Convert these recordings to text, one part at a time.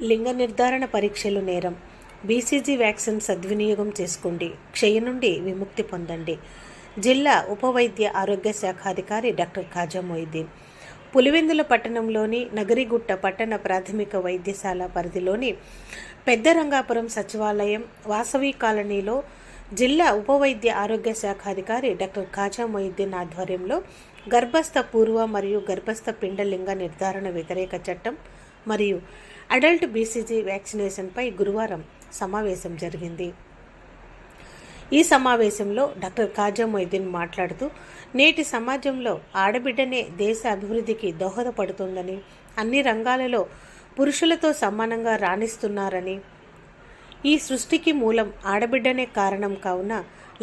లింగ నిర్ధారణ పరీక్షలు నేరం. బీసీజీ వ్యాక్సిన్ సద్వినియోగం చేసుకోండి. క్షయ నుండి విముక్తి పొందండి. జిల్లా ఉప వైద్య ఆరోగ్య శాఖ అధికారి డాక్టర్ ఖాజా మొయిద్దీన్ పులివెందుల పట్టణంలోని నగరిగుట్ట పట్టణ ప్రాథమిక వైద్యశాల పరిధిలోని పెద్దరంగాపురం సచివాలయం వాసవి కాలనీలో జిల్లా ఉప వైద్య ఆరోగ్య శాఖ అధికారి డాక్టర్ ఖాజా మొయిద్దీన్ ఆధ్వర్యంలో గర్భస్థ పూర్వ మరియు గర్భస్థ పిండ లింగ నిర్ధారణ వ్యతిరేక చట్టం మరియు అడల్ట్ బీసీజీ వ్యాక్సినేషన్పై గురువారం సమావేశం జరిగింది. ఈ సమావేశంలో డాక్టర్ ఖాజా మొయిద్దీన్ మాట్లాడుతూ, నేటి సమాజంలో ఆడబిడ్డనే దేశ అభివృద్ధికి దోహదపడుతుందని, అన్ని రంగాలలో పురుషులతో సమానంగా రాణిస్తున్నారని, ఈ సృష్టికి మూలం ఆడబిడ్డనే కారణం కావున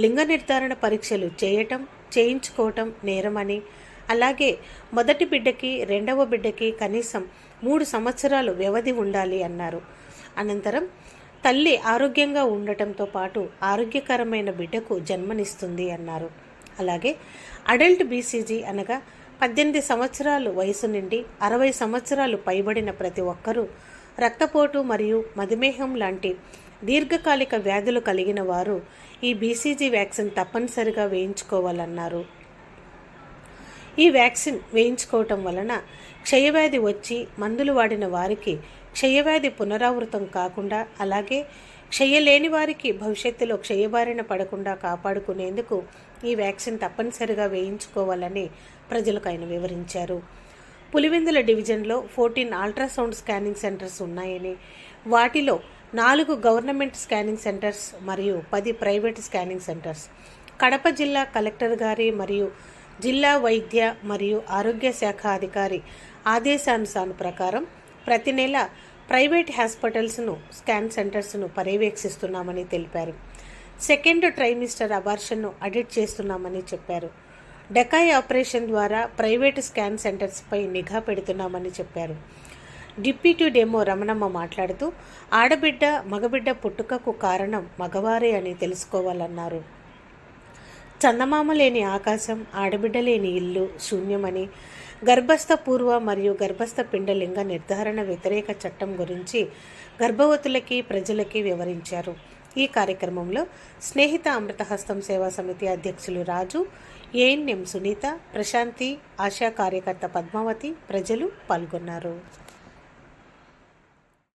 లింగ నిర్ధారణ పరీక్షలు చేయించుకోవటం నేరమని, అలాగే మొదటి బిడ్డకి రెండవ బిడ్డకి కనీసం 3 సంవత్సరాలు వ్యవధి ఉండాలి అన్నారు. అనంతరం తల్లి ఆరోగ్యంగా ఉండటంతో పాటు ఆరోగ్యకరమైన బిడ్డకు జన్మనిస్తుంది అన్నారు. అలాగే అడల్ట్ బీసీజీ అనగా 18 సంవత్సరాలు వయసు నుండి 60 సంవత్సరాలు పైబడిన ప్రతి ఒక్కరూ రక్తపోటు మరియు మధుమేహం లాంటి దీర్ఘకాలిక వ్యాధులు కలిగిన వారు ఈ బీసీజీ వ్యాక్సిన్ తప్పనిసరిగా వేయించుకోవాలన్నారు. ఈ వ్యాక్సిన్ వేయించుకోవటం వలన క్షయవ్యాధి వచ్చి మందులు వాడిన వారికి క్షయవ్యాధి పునరావృతం కాకుండా, అలాగే క్షయలేని వారికి భవిష్యత్తులో క్షయబారిన పడకుండా కాపాడుకునేందుకు ఈ వ్యాక్సిన్ తప్పనిసరిగా వేయించుకోవాలని ప్రజలకు ఆయన వివరించారు. పులివెందుల డివిజన్లో 14 అల్ట్రాసౌండ్ స్కానింగ్ సెంటర్స్ ఉన్నాయని, వాటిలో 4 గవర్నమెంట్ స్కానింగ్ సెంటర్స్ మరియు 10 ప్రైవేట్ స్కానింగ్ సెంటర్స్ కడప జిల్లా కలెక్టర్ గారి మరియు జిల్లా వైద్య మరియు ఆరోగ్య శాఖ అధికారి ఆదేశానుసారం ప్రకారం ప్రతి నెల ప్రైవేట్ హాస్పిటల్స్ను స్కాన్ సెంటర్స్ను పర్యవేక్షిస్తున్నామని తెలిపారు. సెకండ్ ట్రైమిస్టర్ అబార్షన్ను ఆడిట్ చేస్తున్నామని చెప్పారు. డెకాయ్ ఆపరేషన్ ద్వారా ప్రైవేట్ స్కాన్ సెంటర్స్పై నిఘా పెడుతున్నామని చెప్పారు. డిప్యూటీ డెమో రమణమ్మ మాట్లాడుతూ, ఆడబిడ్డ మగబిడ్డ పుట్టుకకు కారణం మగవారే అని తెలుసుకోవాలన్నారు. చందమామ లేని ఆకాశం, ఆడబిడ్డ లేని ఇల్లు శూన్యమని, గర్భస్థ పూర్వ మరియు గర్భస్థ పిండ లింగ నిర్ధారణ వ్యతిరేక చట్టం గురించి గర్భవతులకి ప్రజలకి వివరించారు. ఈ కార్యక్రమంలో స్నేహిత అమృతహస్తం సేవా సమితి అధ్యక్షులు రాజు, ఏఎన్ఎం సునీత, ప్రశాంతి, ఆశా కార్యకర్త పద్మావతి, ప్రజలు పాల్గొన్నారు.